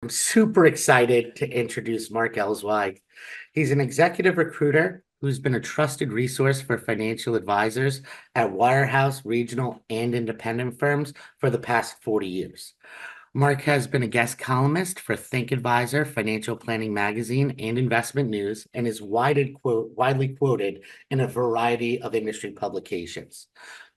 I'm super excited to introduce Mark Ellsweig. He's an executive recruiter who's been a trusted resource for financial advisors at wirehouse, regional, and independent firms for the past 40 years. Mark has been a guest columnist for Think Advisor, Financial Planning Magazine, and Investment News, and is widely quoted in a variety of industry publications.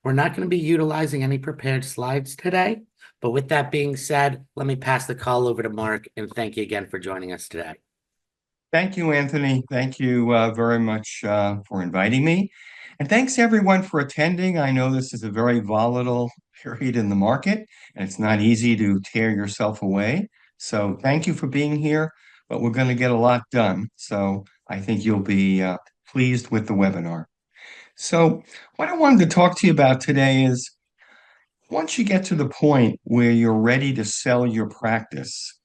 We're not going to be utilizing any prepared slides today, but with that being said, let me pass the call over to Mark and thank you again for joining us today. Thank you, Anthony. Thank you very much for inviting me. And thanks everyone for attending. I know this is a very volatile period in the market, and it's not easy to tear yourself away. So thank you for being here, but we're going to get a lot done. So I think you'll be pleased with the webinar. So what I wanted to talk to you about today is once you get to the point where you're ready to sell your practice,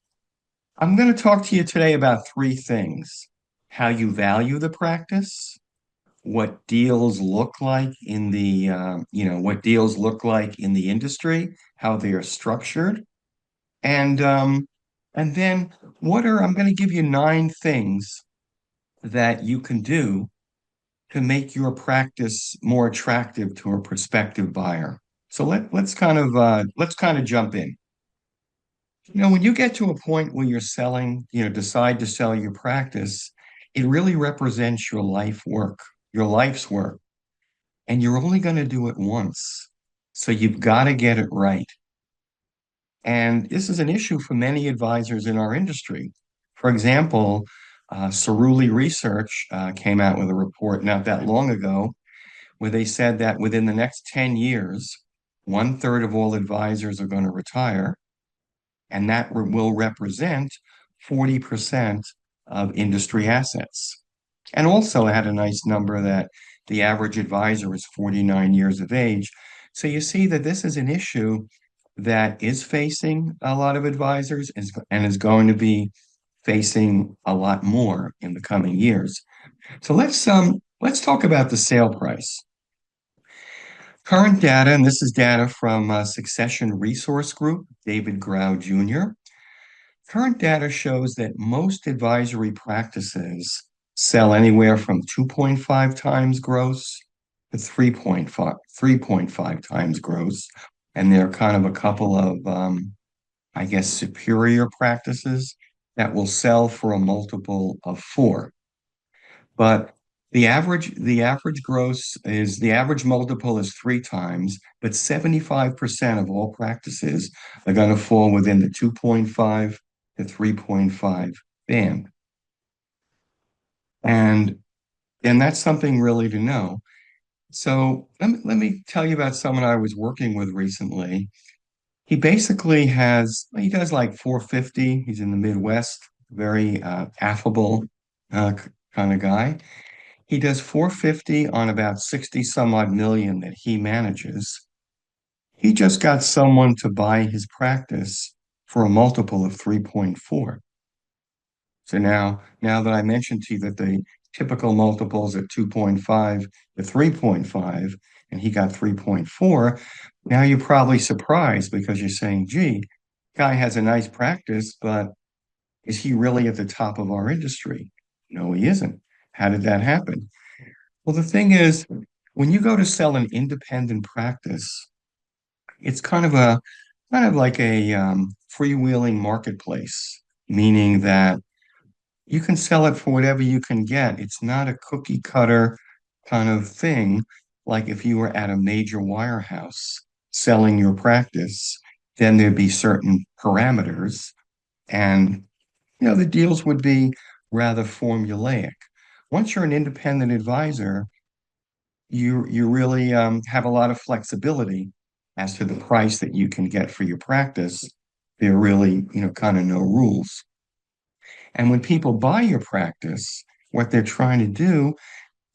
I'm going to talk to you today about three things: how you value the practice, what deals look like in the what deals look like in the industry, how they are structured, and then I'm going to give you 9 things that you can do to make your practice more attractive to a prospective buyer. So let's kind of jump in. When you get to a point where you're selling, decide to sell your practice, it really represents your life's work, and you're only going to do it once. So you've got to get it right. And this is an issue for many advisors in our industry. For example, Cerulli Research came out with a report not that long ago where they said that within the next 10 years, 1/3 of all advisors are going to retire, and that will represent 40% of industry assets. And also had a nice number that the average advisor is 49 years of age. So you see that this is an issue that is facing a lot of advisors and is going to be facing a lot more in the coming years. So let's talk about the sale price. Current data, and this is data from Succession Resource Group, David Grau Jr. Current data shows that most advisory practices sell anywhere from 2.5 times gross to 3.5 times gross. And there are kind of a couple of, superior practices that will sell for a multiple of 4. But the average multiple is 3 times, but 75% of all practices are going to fall within the 2.5 to 3.5 band. And that's something really to know. So let me tell you about someone I was working with recently. He does like 450. He's in the Midwest, very affable kind of guy. He does 450 on about 60 some odd million that he manages. He just got someone to buy his practice for a multiple of 3.4. So now that I mentioned to you that the typical multiples at 2.5 to 3.5, and he got 3.4, now you're probably surprised because you're saying, gee, guy has a nice practice, but is he really at the top of our industry? No, he isn't. How did that happen? Well, the thing is, when you go to sell an independent practice, it's kind of like a freewheeling marketplace, meaning that you can sell it for whatever you can get. It's not a cookie cutter kind of thing. Like if you were at a major wirehouse selling your practice, then there'd be certain parameters, and the deals would be rather formulaic. Once you're an independent advisor, you really have a lot of flexibility as to the price that you can get for your practice. There are really, kind of no rules. And when people buy your practice, what they're trying to do,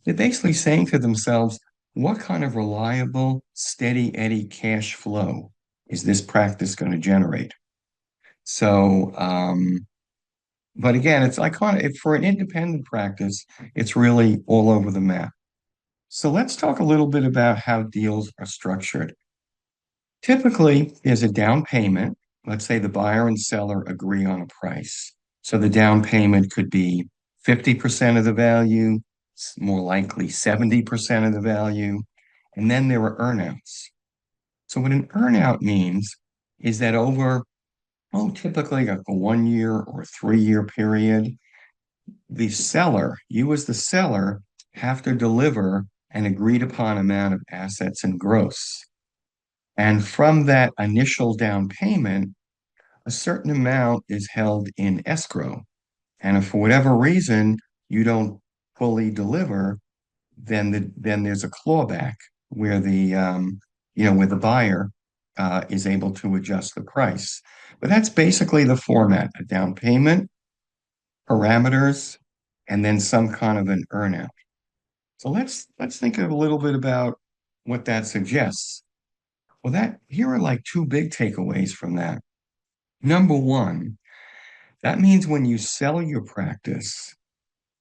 they're basically saying to themselves, what kind of reliable, steady Eddie cash flow is this practice going to generate? So, but again, it's iconic for an independent practice, it's really all over the map. So let's talk a little bit about how deals are structured. Typically, there's a down payment, let's say the buyer and seller agree on a price. So the down payment could be 50% of the value, more likely 70% of the value. And then there are earnouts. So what an earnout means is that over, typically like a 1 year or 3 year period, the seller, you as the seller, have to deliver an agreed upon amount of assets and gross. And from that initial down payment, a certain amount is held in escrow. And if for whatever reason you don't fully deliver, then there's a clawback where the buyer is able to adjust the price. But that's basically the format: a down payment, parameters, and then some kind of an earnout. So let's think a little bit about what that suggests. Well, that here are like two big takeaways from that. Number one, that means when you sell your practice,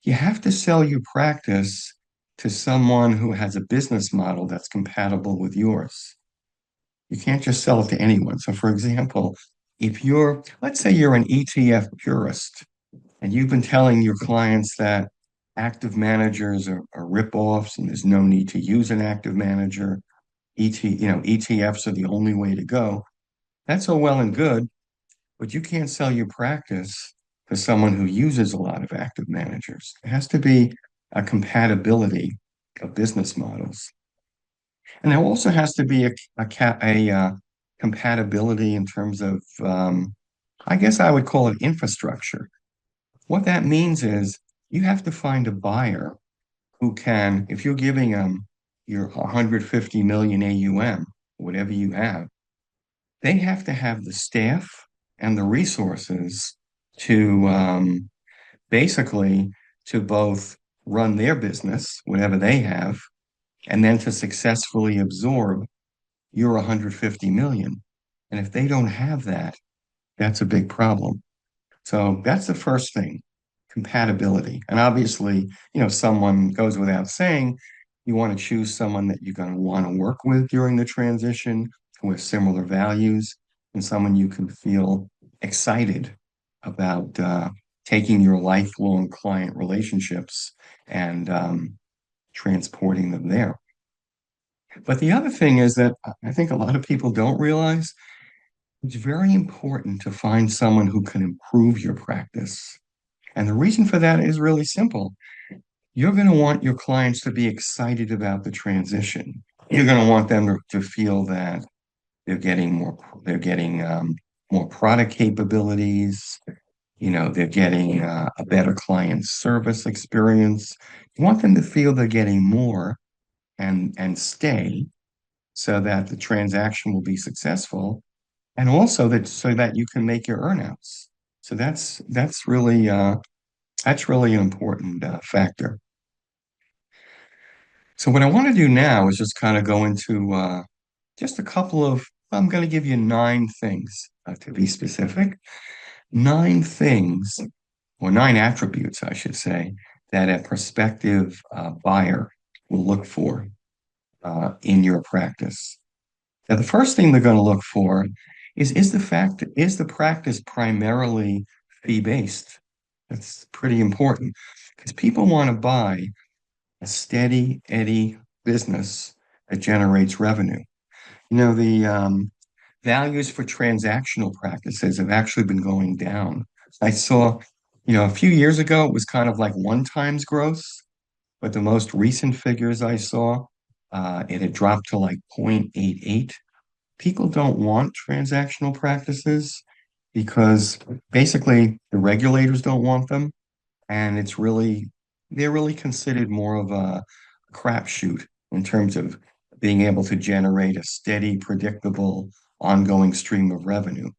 you have to sell your practice to someone who has a business model that's compatible with yours. You can't just sell it to anyone. So, for example, let's say you're an ETF purist and you've been telling your clients that active managers are rip-offs and there's no need to use an active manager. ETFs are the only way to go. That's all well and good, but you can't sell your practice to someone who uses a lot of active managers. It has to be a compatibility of business models. And there also has to be a compatibility in terms of, I guess I would call it infrastructure. What that means is you have to find a buyer who can, if you're giving them your 150 million AUM, whatever you have, they have to have the staff and the resources to basically to both run their business, whatever they have, and then to successfully absorb your 150 million. And if they don't have that, that's a big problem. So that's the first thing, compatibility. And obviously, someone goes without saying, you want to choose someone that you're going to want to work with during the transition who has similar values and someone you can feel excited about taking your lifelong client relationships and transporting them there. But the other thing is that I think a lot of people don't realize it's very important to find someone who can improve your practice. And the reason for that is really simple. You're going to want your clients to be excited about the transition. You're going to want them to feel that they're getting more product capabilities. They're getting a better client service experience. You want them to feel they're getting more and stay so that the transaction will be successful, and also that so that you can make your earnouts. So that's really an important factor. So what I want to do now is just kind of go into just a couple of, I'm going to give you 9 things, to be specific, 9 things, or 9 attributes, I should say, that a prospective buyer will look for in your practice. Now, the first thing they're going to look for is the practice primarily fee-based? That's pretty important because people want to buy a steady Eddie business that generates revenue. The values for transactional practices have actually been going down. I saw, a few years ago, it was kind of like one times gross, but the most recent figures I saw, it had dropped to like 0.88. People don't want transactional practices because basically the regulators don't want them. And they're really considered more of a crapshoot in terms of being able to generate a steady, predictable, ongoing stream of revenue.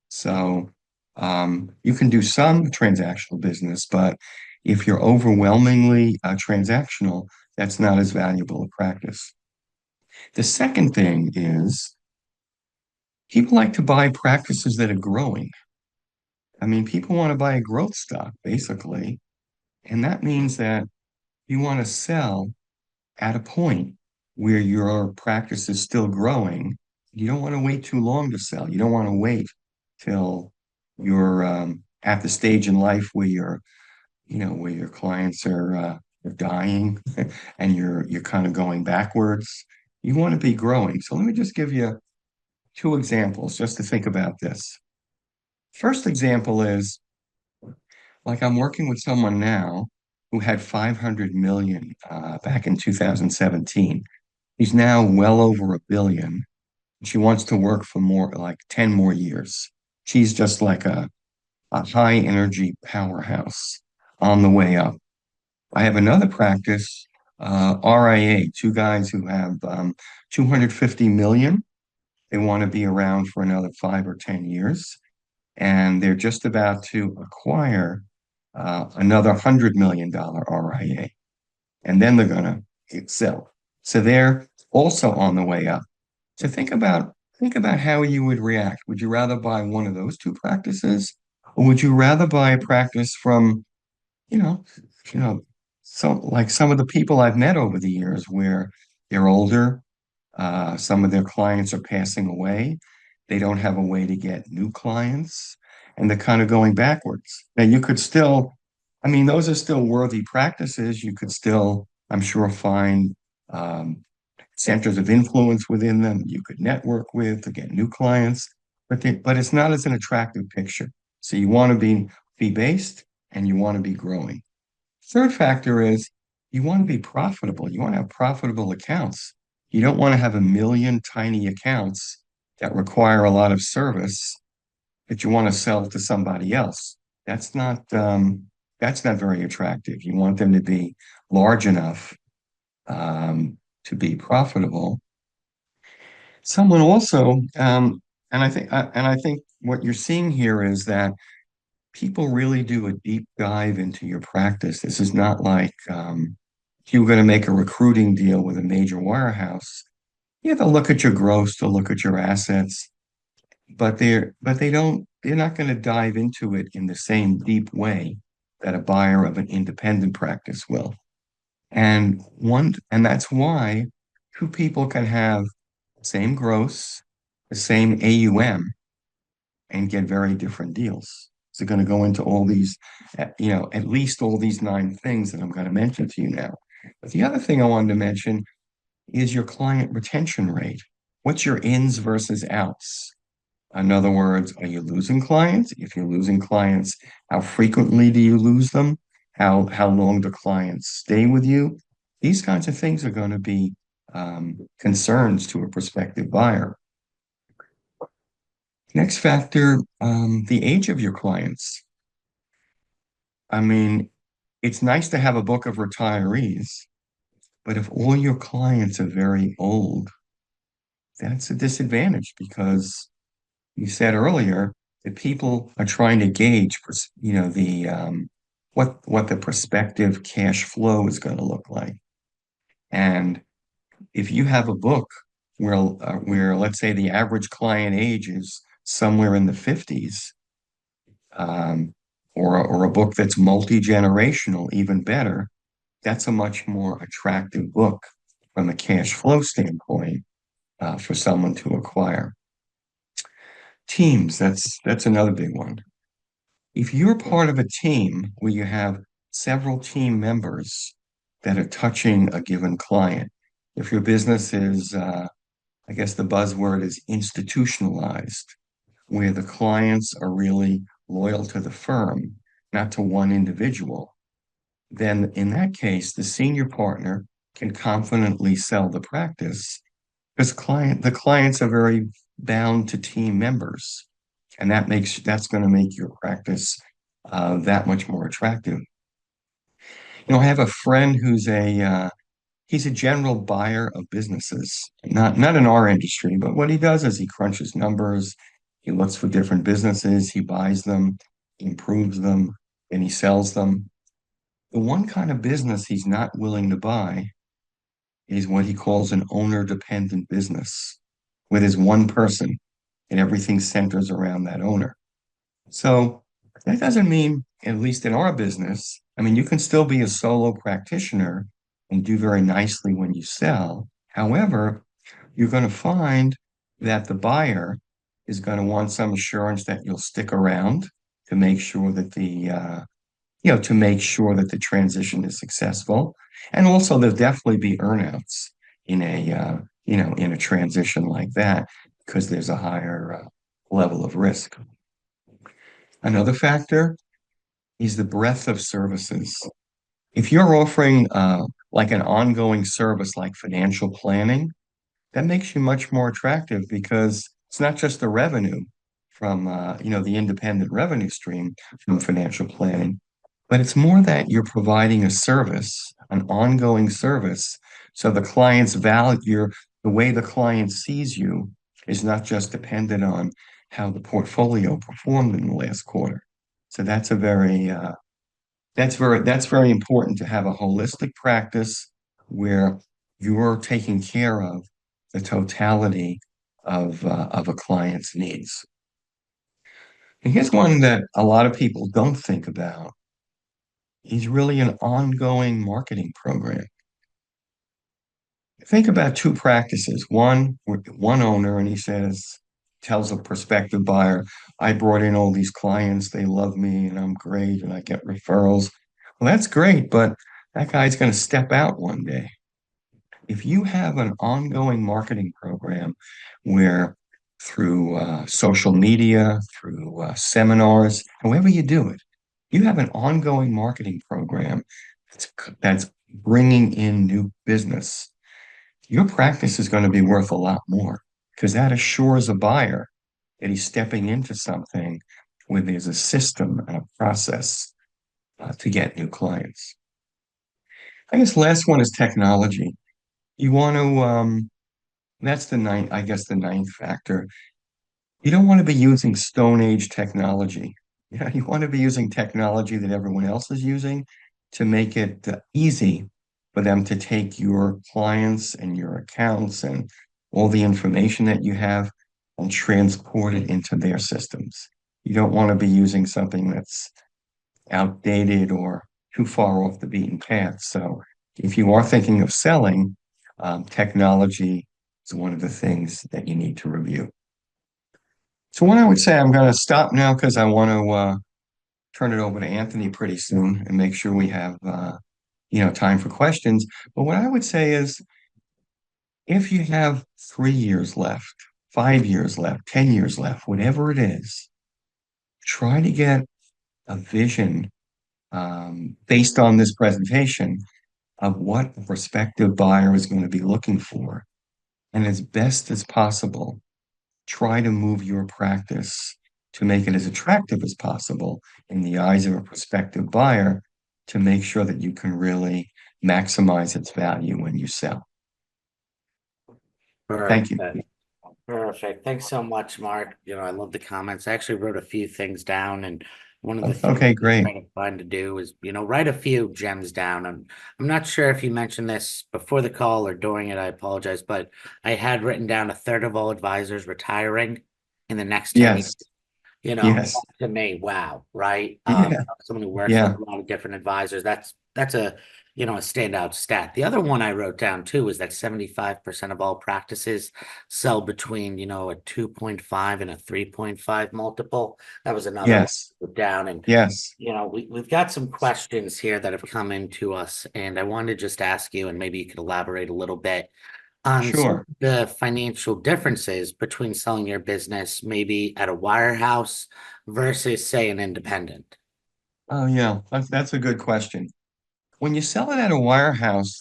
So you can do some transactional business, but if you're overwhelmingly transactional, that's not as valuable a practice. The second thing is people like to buy practices that are growing. I mean, people want to buy a growth stock, basically. And that means that you want to sell at a point where your practice is still growing. You don't want to wait too long to sell. You don't want to wait till you're at the stage in life where where your clients are dying and you're kind of going backwards. You want to be growing. So let me just give you two examples just to think about this. First example is like I'm working with someone now who had 500 million back in 2017. He's now well over a billion. She wants to work for more like 10 more years. She's just like a high energy powerhouse on the way up. I have another practice, RIA, two guys who have 250 million. They want to be around for another 5 or 10 years, and they're just about to acquire another $100 million RIA, and then they're going to sell. So they're also on the way up. So think about how you would react. Would you rather buy one of those two practices, or would you rather buy a practice from, you know, you know, so like some of the people I've met over the years where they're older, some of their clients are passing away, they don't have a way to get new clients, and they're kind of going backwards. Now you could still, I mean, those are still worthy practices. You could still, I'm sure, find um, centers of influence within them you could network with to get new clients, but it's not as an attractive picture. So you want to be fee-based and you want to be growing. Third factor is you want to be profitable. You want to have profitable accounts. You don't want to have a million tiny accounts that require a lot of service that you want to sell to somebody else. That's not that's not very attractive. You want them to be large enough to be profitable. Someone also, and I think what you're seeing here is that people really do a deep dive into your practice. This is not like if you were going to make a recruiting deal with a major wirehouse. You have to look at your gross, to look at your assets, they're not going to dive into it in the same deep way that a buyer of an independent practice will. And that's why two people can have the same gross, the same AUM, and get very different deals. So going to go into all these, at least all these nine things that I'm going to mention to you now. But the other thing I wanted to mention is your client retention rate. What's your ins versus outs? In other words, are you losing clients? If you're losing clients, how frequently do you lose them? How long do clients stay with you? These kinds of things are going to be concerns to a prospective buyer. Next factor, the age of your clients. I mean, it's nice to have a book of retirees, but if all your clients are very old, that's a disadvantage because you said earlier that people are trying to gauge, the what the prospective cash flow is going to look like. And if you have a book where let's say the average client age is somewhere in the 50s, or a book that's multi-generational, even better, that's a much more attractive book from a cash flow standpoint for someone to acquire. Teams, that's another big one. If you're part of a team where you have several team members that are touching a given client, if your business is, I guess the buzzword is institutionalized, where the clients are really loyal to the firm, not to one individual, then in that case, the senior partner can confidently sell the practice because the clients are very bound to team members, and that's going to make your practice that much more attractive. I have a friend who's he's a general buyer of businesses, not in our industry, but what he does is he crunches numbers, he looks for different businesses, he buys them, he improves them, and he sells them. The one kind of business he's not willing to buy is what he calls an owner-dependent business, where there's one person and everything centers around that owner. So that doesn't mean, at least in our business, I mean, you can still be a solo practitioner and do very nicely when you sell. However, you're going to find that the buyer is going to want some assurance that you'll stick around to make sure that to make sure that the transition is successful. And also there'll definitely be earnouts in a transition like that because there's a higher level of risk. Another factor is the breadth of services. If you're offering like an ongoing service like financial planning, that makes you much more attractive because it's not just the revenue from the independent revenue stream from financial planning, but it's more that you're providing a service, an ongoing service. So the client's value, the way the client sees you is not just dependent on how the portfolio performed in the last quarter. So that's very important to have a holistic practice where you're taking care of the totality of a client's needs. And here's one that a lot of people don't think about is really an ongoing marketing program. Think about two practices. One owner, and he tells a prospective buyer, I brought in all these clients, they love me, and I'm great, and I get referrals. Well, that's great, but that guy's going to step out one day. If you have an ongoing marketing program where through social media, through seminars, however you do it, you have an ongoing marketing program that's bringing in new business, your practice is going to be worth a lot more because that assures a buyer that he's stepping into something where there's a system and a process to get new clients. I guess last one is technology. You want to, that's the ninth factor. You don't want to be using Stone Age technology. You want to be using technology that everyone else is using to make it easy for them to take your clients and your accounts and all the information that you have and transport it into their systems. You don't want to be using something that's outdated or too far off the beaten path. So if you are thinking of selling, technology is one of the things that you need to review. So what I would say, I'm going to stop now because I want to turn it over to Anthony pretty soon and make sure we have time for questions. But what I would say is, if you have 3 years left, 5 years left, 10 years left, whatever it is, try to get a vision based on this presentation of what a prospective buyer is going to be looking for. And as best as possible, try to move your practice to make it as attractive as possible in the eyes of a prospective buyer to make sure that you can really maximize its value when you sell. Thank you. Perfect. Perfect. Thanks so much, Mark. I love the comments. I actually wrote a few things down, and one of the things Okay, I'm great. trying to find to do is, write a few gems down. And I'm not sure if you mentioned this before the call or during it. I apologize, but I had written down a third of all advisors retiring in the next 10 years. Yes, That yes, to me, wow, right? yeah, Someone who works with yeah, a lot of different advisors, that's a standout stat. The other one I wrote down too is that 75% of all practices sell between, a 2.5 and a 3.5 multiple. That was another one yes, I wrote down. And, yes, we've got some questions here that have come into us, and I wanted to just ask you, and maybe you could elaborate a little bit on some of sure. the financial differences between selling your business maybe at a wirehouse versus, say, an independent. Oh, yeah, that's a good question. When you sell it at a wirehouse,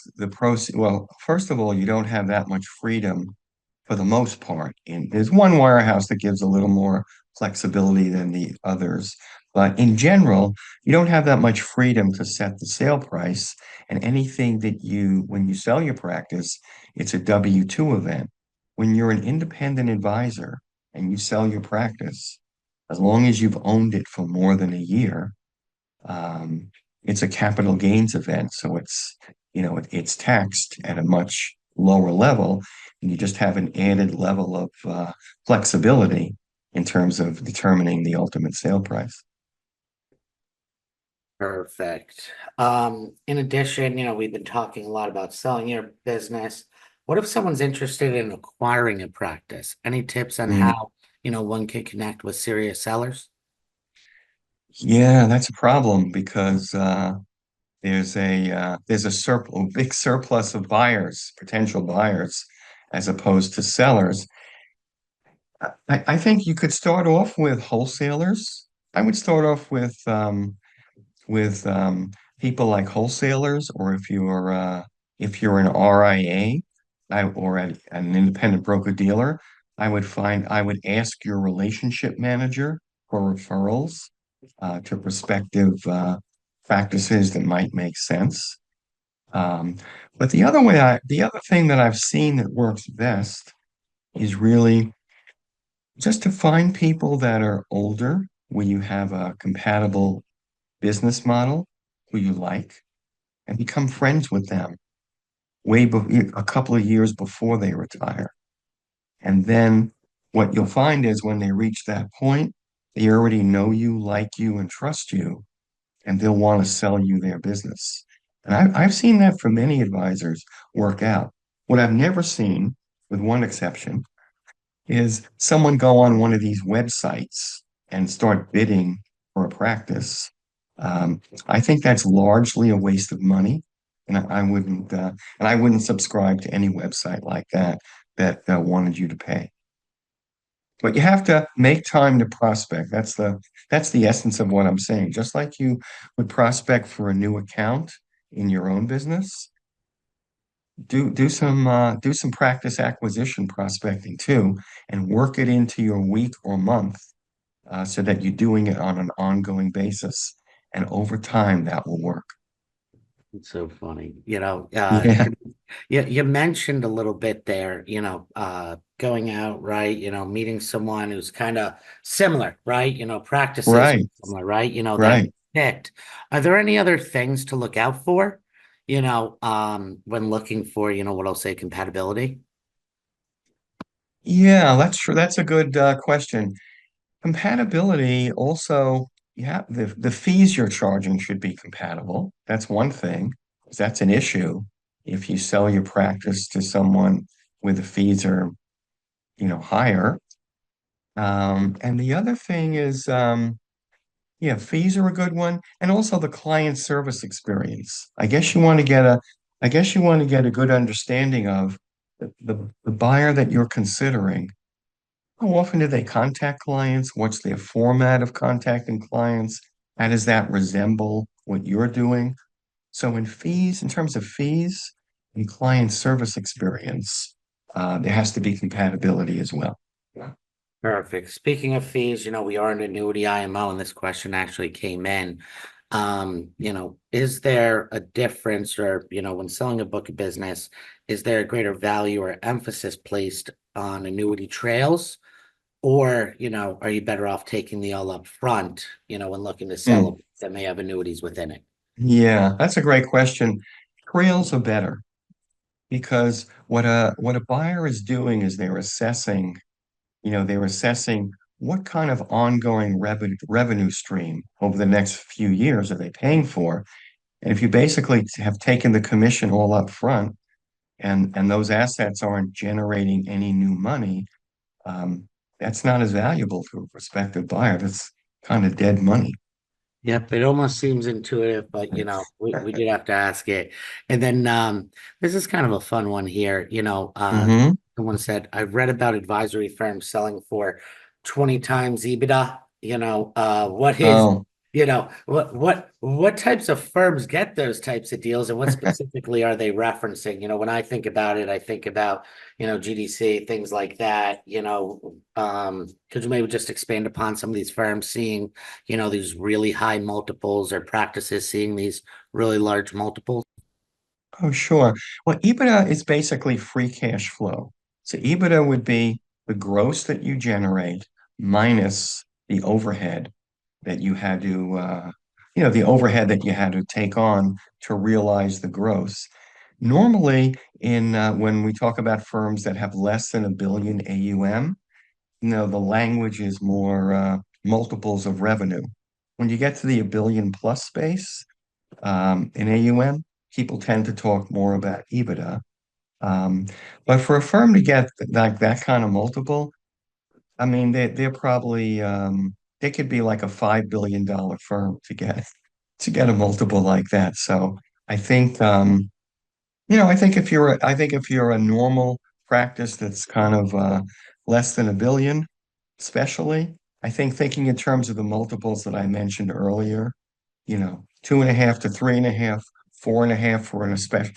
well, first of all, you don't have that much freedom for the most part. And there's one wirehouse that gives a little more flexibility than the others. But in general, you don't have that much freedom to set the sale price. And anything when you sell your practice, it's a W-2 event. When you're an independent advisor and you sell your practice, as long as you've owned it for more than a year, um, it's a capital gains event, so it's taxed at a much lower level, and you just have an added level of flexibility in terms of determining the ultimate sale price. Perfect. In addition, we've been talking a lot about selling your business. What if someone's interested in acquiring a practice? Any tips on Mm, how one can connect with serious sellers? Yeah, that's a problem because there's a big surplus of buyers, potential buyers, as opposed to sellers. I think you could start off with wholesalers. I would start off with people like wholesalers, or if you're an RIA or an independent broker dealer, I would ask your relationship manager for referrals to prospective practices that might make sense. Um, but the other thing that I've seen that works best is really just to find people that are older, where you have a compatible business model, who you like, and become friends with them a couple of years before they retire. And then what you'll find is when they reach that point, they already know you, like you, and trust you, and they'll want to sell you their business. And I've seen that for many advisors work out. What I've never seen, with one exception, is someone go on one of these websites and start bidding for a practice. I think that's largely a waste of money, and I wouldn't subscribe to any website like that that wanted you to pay. But you have to make time to prospect. That's the essence of what I'm saying. Just like you would prospect for a new account in your own business, do some practice acquisition prospecting too, and work it into your week or month so that you're doing it on an ongoing basis. And over time, that will work. It's so funny. Yeah, You mentioned a little bit there, going out, right? Meeting someone who's kind of similar, right? Practices are right, similar, right? That right. fit. Are there any other things to look out for, when looking for, what I'll say compatibility? Yeah, that's true. That's a good question. Compatibility also, yeah, the fees you're charging should be compatible. That's one thing, 'cause that's an issue. If you sell your practice to someone where the fees are, higher. And the other thing is, yeah, fees are a good one, and also the client service experience. I guess you want to get a good understanding of the buyer that you're considering. How often do they contact clients? What's their format of contacting clients? How does that resemble what you're doing? So in terms of fees and client service experience, there has to be compatibility as well. Perfect. Speaking of fees, we are an annuity IMO, and this question actually came in. Is there a difference or, when selling a book of business, is there a greater value or emphasis placed on annuity trails? Or, are you better off taking the all up front, when looking to sell a Hmm. book that may have annuities within it? Yeah, that's a great question. Trails are better because what a buyer is doing is they're assessing what kind of ongoing revenue stream over the next few years are they paying for. And if you basically have taken the commission all up front and those assets aren't generating any new money, that's not as valuable to a prospective buyer. That's kind of dead money. Yep, it almost seems intuitive, but we did have to ask it. And then this is kind of a fun one here. Hmm. Someone said, I've read about advisory firms selling for 20 times EBITDA. What is, Oh, what types of firms get those types of deals and what specifically are they referencing? When I think about it, I think about, GDC, things like that, could you maybe just expand upon some of these firms seeing these really high multiples or practices seeing these really large multiples? oh, sure. Well, EBITDA is basically free cash flow. So EBITDA would be the gross that you generate minus the overhead that you had to, the overhead that you had to take on to realize the gross. Normally, in when we talk about firms that have less than 1 billion AUM, the language is more multiples of revenue. When you get to the 1 billion plus space in AUM, people tend to talk more about EBITDA. Um, but for a firm to get like that kind of multiple, I mean, they're probably they could be like a $5 billion firm to get a multiple like that. So I think I think if you're a normal practice that's kind of less than a billion, especially, I think thinking in terms of the multiples that I mentioned earlier, 2.5 to 3.5, 4.5 for an especially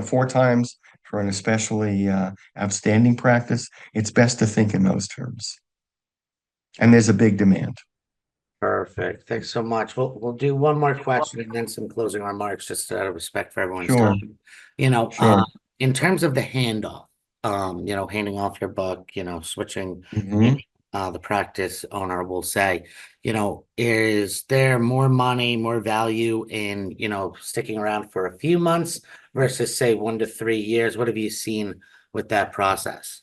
four times for an especially outstanding practice. It's best to think in those terms. And there's a big demand. Perfect. Thanks so much. We'll do one more question and then some closing remarks, just out of respect for everyone's Sure, time. You know, sure. in terms of the handoff, handing off your book, switching hmm the practice owner will say, is there more money, more value in, sticking around for a few months versus say 1 to 3 years? What have you seen with that process?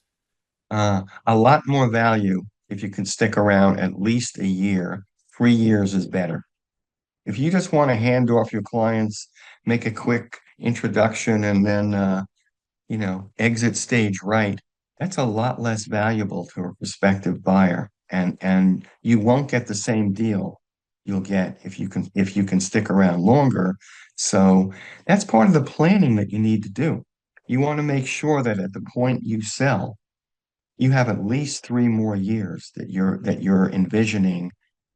A lot more value if you can stick around at least a year. 3 years is better. If you just want to hand off your clients, make a quick introduction, and then exit stage right, that's a lot less valuable to a prospective buyer. And you won't get the same deal you'll get if you can stick around longer. So that's part of the planning that you need to do. You want to make sure that at the point you sell, you have at least 3 more years that you're envisioning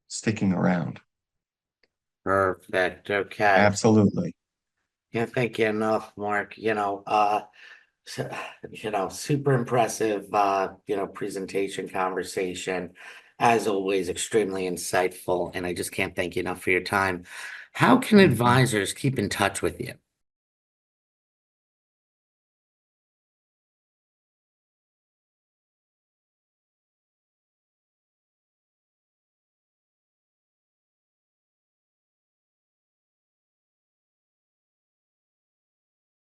sticking around. Perfect. Okay. Absolutely. Yeah, thank you enough, Mark. So, super impressive, presentation conversation. As always, extremely insightful, and I just can't thank you enough for your time. How can Thank you. advisors keep in touch with you?